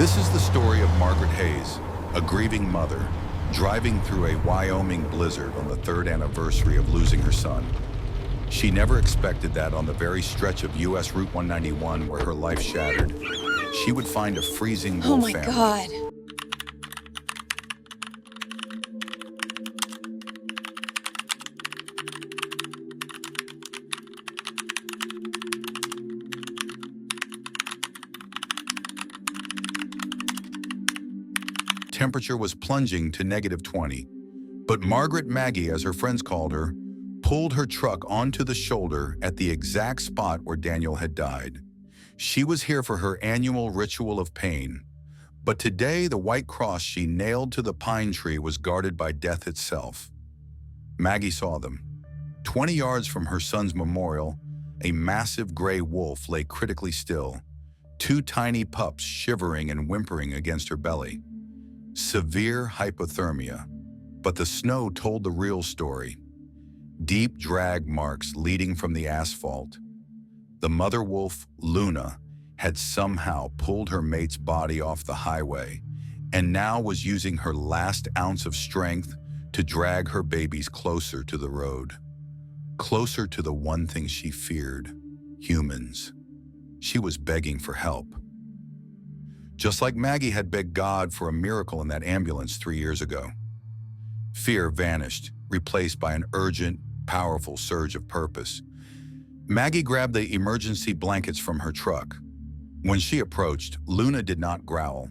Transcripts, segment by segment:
This is the story of Margaret Hayes, a grieving mother, driving through a Wyoming blizzard on the third anniversary of losing her son. She never expected that on the very stretch of US Route 191 where her life shattered, she would find a freezing Oh wolf my family. God. Temperature was plunging to -20, but Margaret Maggie, as her friends called her, pulled her truck onto the shoulder at the exact spot where Daniel had died. She was here for her annual ritual of pain, but today the white cross she nailed to the pine tree was guarded by death itself. Maggie saw them. 20 yards from her son's memorial, a massive gray wolf lay critically still, two tiny pups shivering and whimpering against her belly. Severe hypothermia, but the snow told the real story. Deep drag marks leading from the asphalt. The mother wolf, Luna, had somehow pulled her mate's body off the highway and now was using her last ounce of strength to drag her babies closer to the road. Closer to the one thing she feared, humans. She was begging for help. Just like Maggie had begged God for a miracle in that ambulance 3 years ago. Fear vanished, replaced by an urgent, powerful surge of purpose. Maggie grabbed the emergency blankets from her truck. When she approached, Luna did not growl.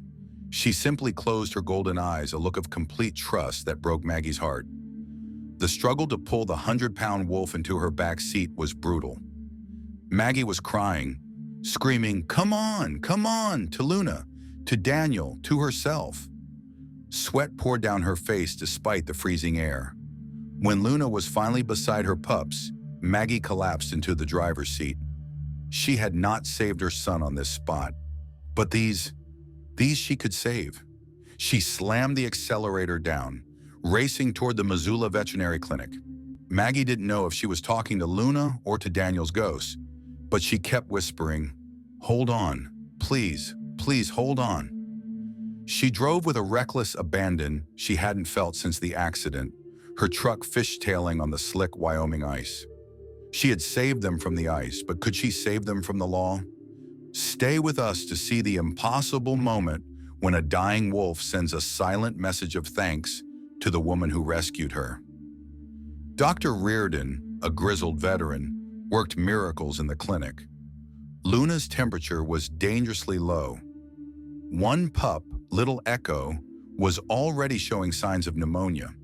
She simply closed her golden eyes, a look of complete trust that broke Maggie's heart. The struggle to pull the 100-pound wolf into her back seat was brutal. Maggie was crying, screaming, come on, to Luna, to Daniel, to herself. Sweat poured down her face despite the freezing air. When Luna was finally beside her pups, Maggie collapsed into the driver's seat. She had not saved her son on this spot, but these she could save. She slammed the accelerator down, racing toward the Missoula Veterinary Clinic. Maggie didn't know if she was talking to Luna or to Daniel's ghost, but she kept whispering, hold on, please hold on. She drove with a reckless abandon she hadn't felt since the accident, her truck fishtailing on the slick Wyoming ice. She had saved them from the ice, but could she save them from the law? Stay with us to see the impossible moment when a dying wolf sends a silent message of thanks to the woman who rescued her. Dr. Reardon, a grizzled veteran, worked miracles in the clinic. Luna's temperature was dangerously low. One pup, little Echo, was already showing signs of pneumonia.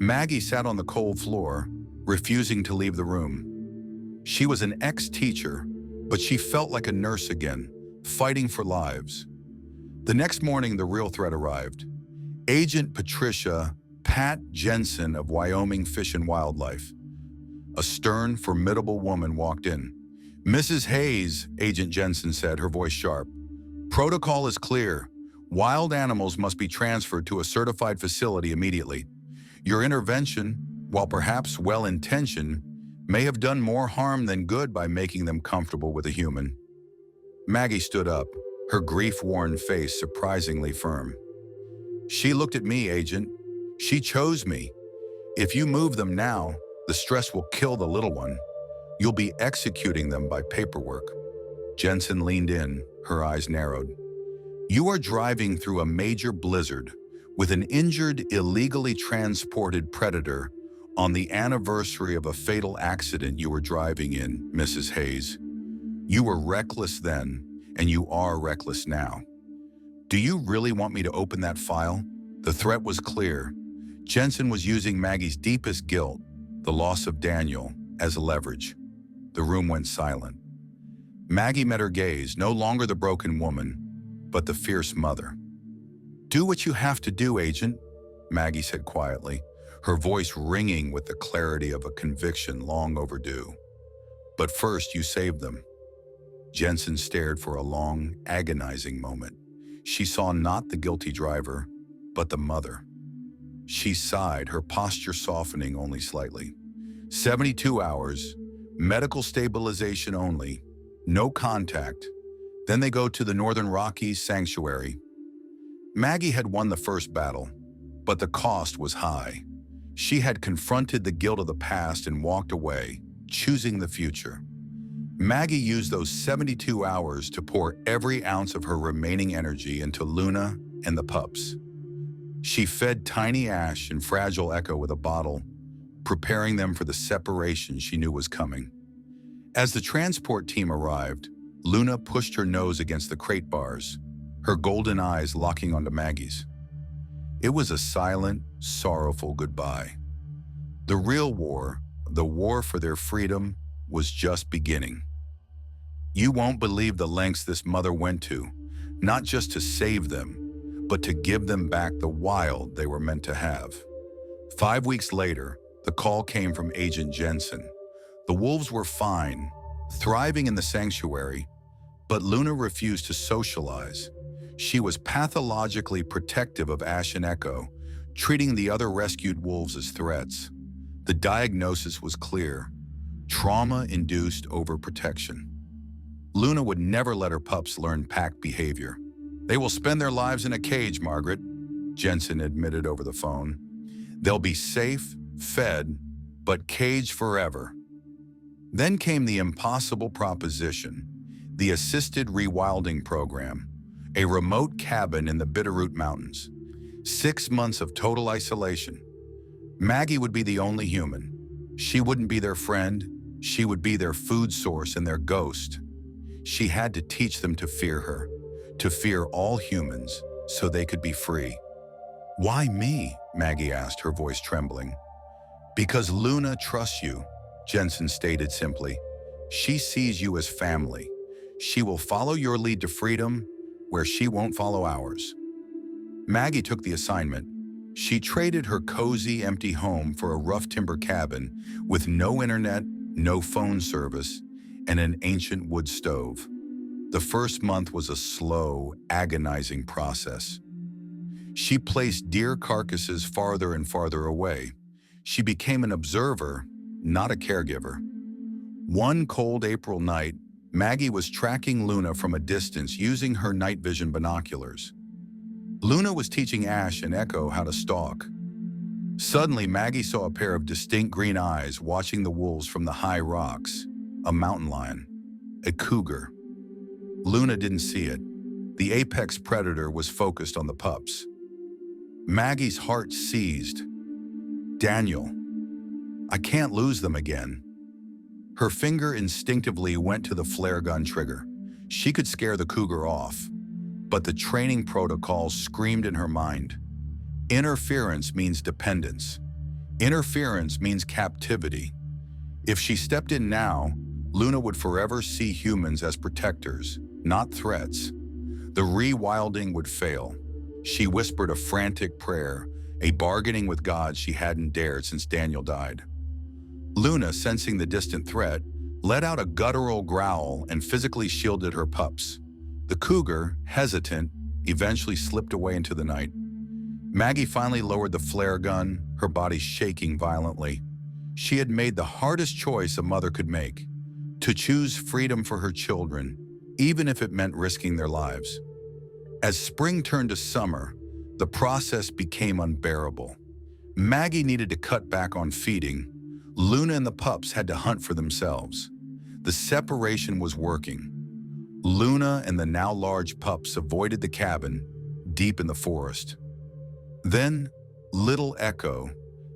Maggie sat on the cold floor, refusing to leave the room. She was an ex-teacher, but she felt like a nurse again, fighting for lives. The next morning, the real threat arrived. Agent Patricia Pat Jensen of Wyoming Fish and Wildlife. A stern, formidable woman walked in. Mrs. Hayes, Agent Jensen said, her voice sharp. Protocol is clear. Wild animals must be transferred to a certified facility immediately. Your intervention, while perhaps well-intentioned, may have done more harm than good by making them comfortable with a human. Maggie stood up, her grief-worn face surprisingly firm. She looked at me, Agent. She chose me. If you move them now, the stress will kill the little one. You'll be executing them by paperwork. Jensen leaned in, her eyes narrowed. You are driving through a major blizzard with an injured, illegally transported predator on the anniversary of a fatal accident you were driving in, Mrs. Hayes. You were reckless then, and you are reckless now. Do you really want me to open that file? The threat was clear. Jensen was using Maggie's deepest guilt, the loss of Daniel, as leverage. The room went silent. Maggie met her gaze, no longer the broken woman, but the fierce mother. Do what you have to do, Agent, Maggie said quietly, her voice ringing with the clarity of a conviction long overdue. But first, you saved them. Jensen stared for a long, agonizing moment. She saw not the guilty driver, but the mother. She sighed, her posture softening only slightly. 72 hours, medical stabilization only, no contact. Then they go to the Northern Rockies sanctuary. Maggie had won the first battle, but the cost was high. She had confronted the guilt of the past and walked away, choosing the future. Maggie used those 72 hours to pour every ounce of her remaining energy into Luna and the pups. She fed tiny Ash and fragile Echo with a bottle, preparing them for the separation she knew was coming. As the transport team arrived, Luna pushed her nose against the crate bars, her golden eyes locking onto Maggie's. It was a silent, sorrowful goodbye. The real war, the war for their freedom, was just beginning. You won't believe the lengths this mother went to, not just to save them, but to give them back the wild they were meant to have. 5 weeks later, the call came from Agent Jensen. The wolves were fine, thriving in the sanctuary, but Luna refused to socialize. She was pathologically protective of Ash and Echo, treating the other rescued wolves as threats. The diagnosis was clear: trauma-induced overprotection. Luna would never let her pups learn pack behavior. "They will spend their lives in a cage, Margaret," Jensen admitted over the phone. "They'll be safe, fed, but caged forever." Then came the impossible proposition: the assisted rewilding program, a remote cabin in the Bitterroot Mountains. 6 months of total isolation. Maggie would be the only human. She wouldn't be their friend. She would be their food source and their ghost. She had to teach them to fear her, to fear all humans, so they could be free. "Why me?" Maggie asked, her voice trembling. "Because Luna trusts you," Jensen stated simply. "She sees you as family. She will follow your lead to freedom where she won't follow ours." Maggie took the assignment. She traded her cozy, empty home for a rough timber cabin with no internet, no phone service, and an ancient wood stove. The first month was a slow, agonizing process. She placed deer carcasses farther and farther away. She became an observer, not a caregiver. One cold April night, Maggie was tracking Luna from a distance using her night vision binoculars. Luna was teaching Ash and Echo how to stalk. Suddenly, Maggie saw a pair of distinct green eyes watching the wolves from the high rocks. A mountain lion, a cougar. Luna didn't see it. The apex predator was focused on the pups. Maggie's heart seized. "Daniel, I can't lose them again." Her finger instinctively went to the flare gun trigger. She could scare the cougar off, but the training protocol screamed in her mind. Interference means dependence. Interference means captivity. If she stepped in now, Luna would forever see humans as protectors, not threats. The rewilding would fail. She whispered a frantic prayer, a bargaining with God she hadn't dared since Daniel died. Luna, sensing the distant threat, let out a guttural growl and physically shielded her pups. The cougar, hesitant, eventually slipped away into the night. Maggie finally lowered the flare gun, her body shaking violently. She had made the hardest choice a mother could make: to choose freedom for her children, even if it meant risking their lives. As spring turned to summer, the process became unbearable. Maggie needed to cut back on feeding. Luna and the pups had to hunt for themselves. The separation was working. Luna and the now large pups avoided the cabin, deep in the forest. Then, little Echo,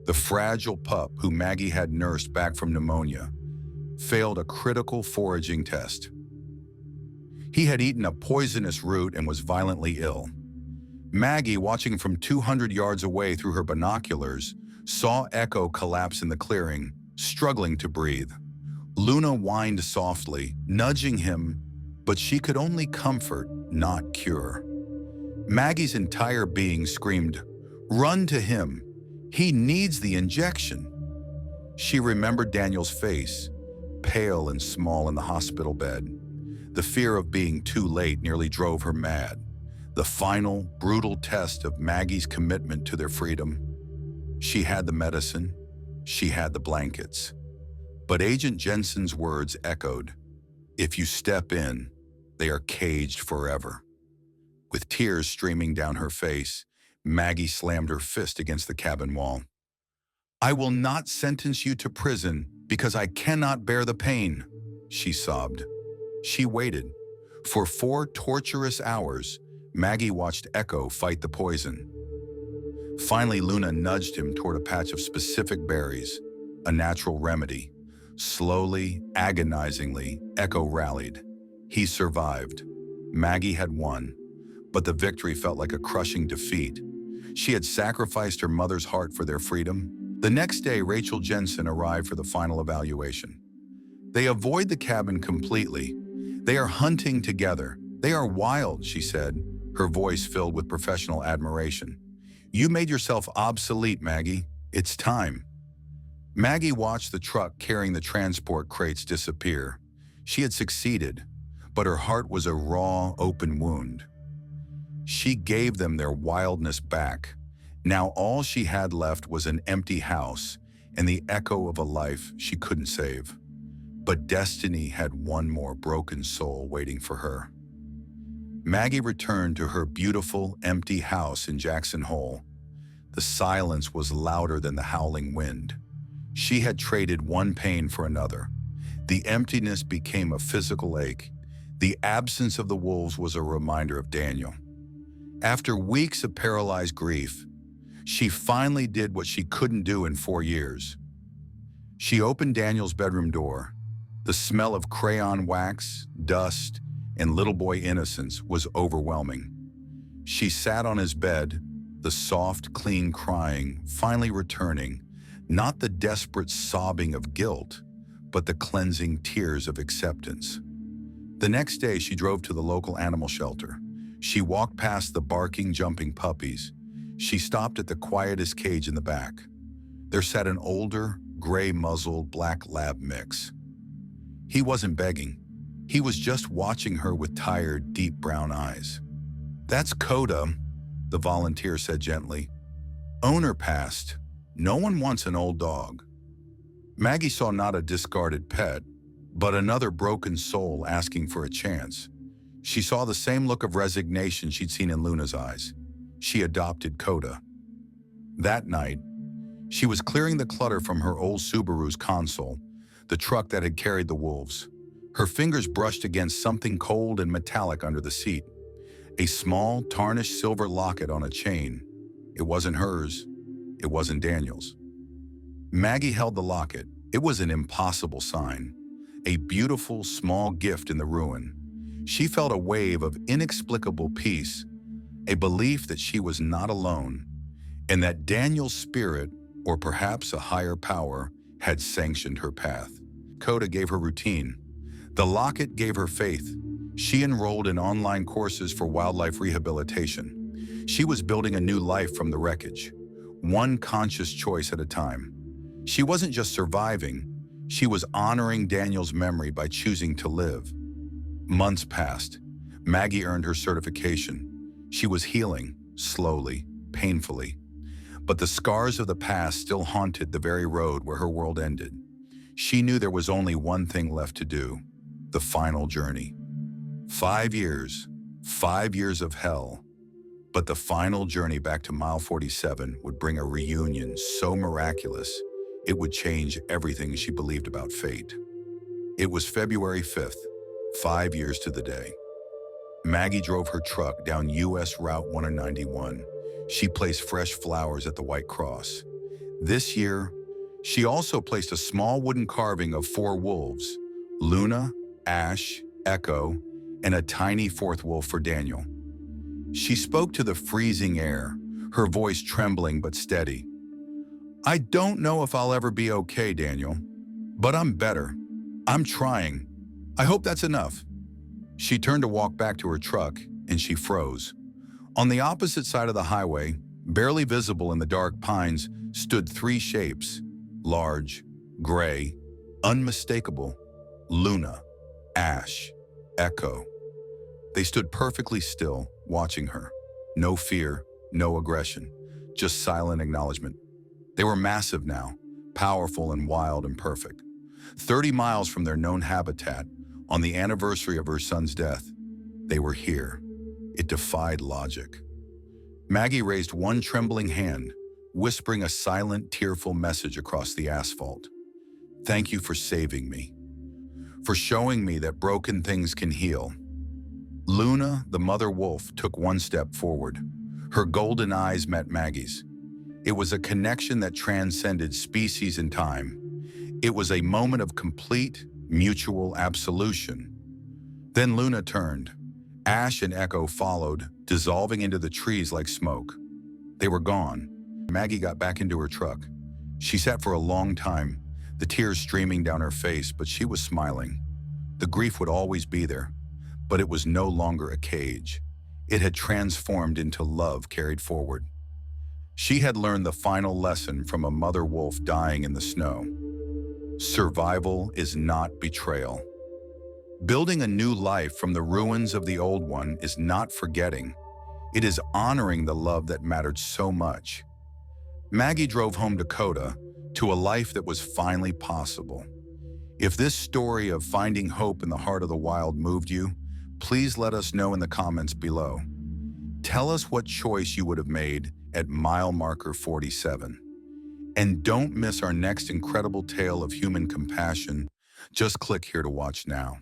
the fragile pup who Maggie had nursed back from pneumonia, failed a critical foraging test. He had eaten a poisonous root and was violently ill. Maggie, watching from 200 yards away through her binoculars, saw Echo collapse in the clearing, struggling to breathe. Luna whined softly, nudging him, but she could only comfort, not cure. Maggie's entire being screamed, "Run to him! He needs the injection!" She remembered Daniel's face, pale and small in the hospital bed. The fear of being too late nearly drove her mad. The final, brutal test of Maggie's commitment to their freedom. She had the medicine, she had the blankets. But Agent Jensen's words echoed, "If you step in, They are caged forever. With tears streaming down her face, Maggie slammed her fist against the cabin wall. "I will not sentence you to prison because I cannot bear the pain," she sobbed. She waited. For 4 torturous hours, Maggie watched Echo fight the poison. Finally, Luna nudged him toward a patch of specific berries, a natural remedy. Slowly, agonizingly, Echo rallied. He survived. Maggie had won, but the victory felt like a crushing defeat. She had sacrificed her mother's heart for their freedom. The next day, Rachel Jensen arrived for the final evaluation. They avoid the cabin completely. They are hunting together. They are wild, she said, her voice filled with professional admiration. "You made yourself obsolete, Maggie. It's time." Maggie watched the truck carrying the transport crates disappear. She had succeeded, but her heart was a raw, open wound. She gave them their wildness back. Now all she had left was an empty house and the echo of a life she couldn't save. But destiny had one more broken soul waiting for her. Maggie returned to her beautiful, empty house in Jackson Hole. The silence was louder than the howling wind. She had traded one pain for another. The emptiness became a physical ache. The absence of the wolves was a reminder of Daniel. After weeks of paralyzed grief, she finally did what she couldn't do in 4 years. She opened Daniel's bedroom door. The smell of crayon wax, dust, and little boy innocence was overwhelming. She sat on his bed, the soft, clean crying finally returning, not the desperate sobbing of guilt, but the cleansing tears of acceptance. The next day, she drove to the local animal shelter. She walked past the barking, jumping puppies. She stopped at the quietest cage in the back. There sat an older, gray-muzzled black lab mix. He wasn't begging. He was just watching her with tired, deep brown eyes. "That's Coda," the volunteer said gently. "Owner passed. No one wants an old dog." Maggie saw not a discarded pet, but another broken soul asking for a chance. She saw the same look of resignation she'd seen in Luna's eyes. She adopted Coda. That night, she was clearing the clutter from her old Subaru's console, the truck that had carried the wolves. Her fingers brushed against something cold and metallic under the seat. A small, tarnished silver locket on a chain. It wasn't hers. It wasn't Daniel's. Maggie held the locket. It was an impossible sign. A beautiful, small gift in the ruin. She felt a wave of inexplicable peace, a belief that she was not alone, and that Daniel's spirit, or perhaps a higher power, had sanctioned her path. Coda gave her routine. The locket gave her faith. She enrolled in online courses for wildlife rehabilitation. She was building a new life from the wreckage, one conscious choice at a time. She wasn't just surviving, she was honoring Daniel's memory by choosing to live. Months passed. Maggie earned her certification. She was healing, slowly, painfully. But the scars of the past still haunted the very road where her world ended. She knew there was only one thing left to do, the final journey. 5 years, 5 years of hell. But the final journey back to mile 47 would bring a reunion so miraculous, it would change everything she believed about fate. It was February 5th, 5 years to the day. Maggie drove her truck down US Route 191. She placed fresh flowers at the White Cross. This year, she also placed a small wooden carving of 4 wolves, Luna, Ash, Echo, and a tiny 4th wolf for Daniel. She spoke to the freezing air, her voice trembling but steady. "I don't know if I'll ever be okay, Daniel, but I'm better. I'm trying. I hope that's enough." She turned to walk back to her truck, and she froze. On the opposite side of the highway, barely visible in the dark pines, stood 3 shapes, large, gray, unmistakable: Luna, Ash, Echo. They stood perfectly still, watching her. No fear, no aggression, just silent acknowledgement. They were massive now, powerful and wild and perfect. 30 miles from their known habitat, on the anniversary of her son's death, They were here. It defied logic. Maggie raised one trembling hand, whispering a silent, tearful message across the asphalt. Thank you for saving me, for showing me that broken things can heal. Luna, the mother wolf, took one step forward. Her golden eyes met Maggie's. It was a connection that transcended species and time. It was a moment of complete, mutual absolution. Then Luna turned. Ash and Echo followed, dissolving into the trees like smoke. They were gone. Maggie got back into her truck. She sat for a long time, the tears streaming down her face, but she was smiling. The grief would always be there, but it was no longer a cage. It had transformed into love carried forward. She had learned the final lesson from a mother wolf dying in the snow. Survival is not betrayal. Building a new life from the ruins of the old one is not forgetting. It is honoring the love that mattered so much. Maggie drove home to Coda, to a life that was finally possible. If this story of finding hope in the heart of the wild moved you, please let us know in the comments below. Tell us what choice you would have made at mile marker 47. And don't miss our next incredible tale of human compassion. Just click here to watch now.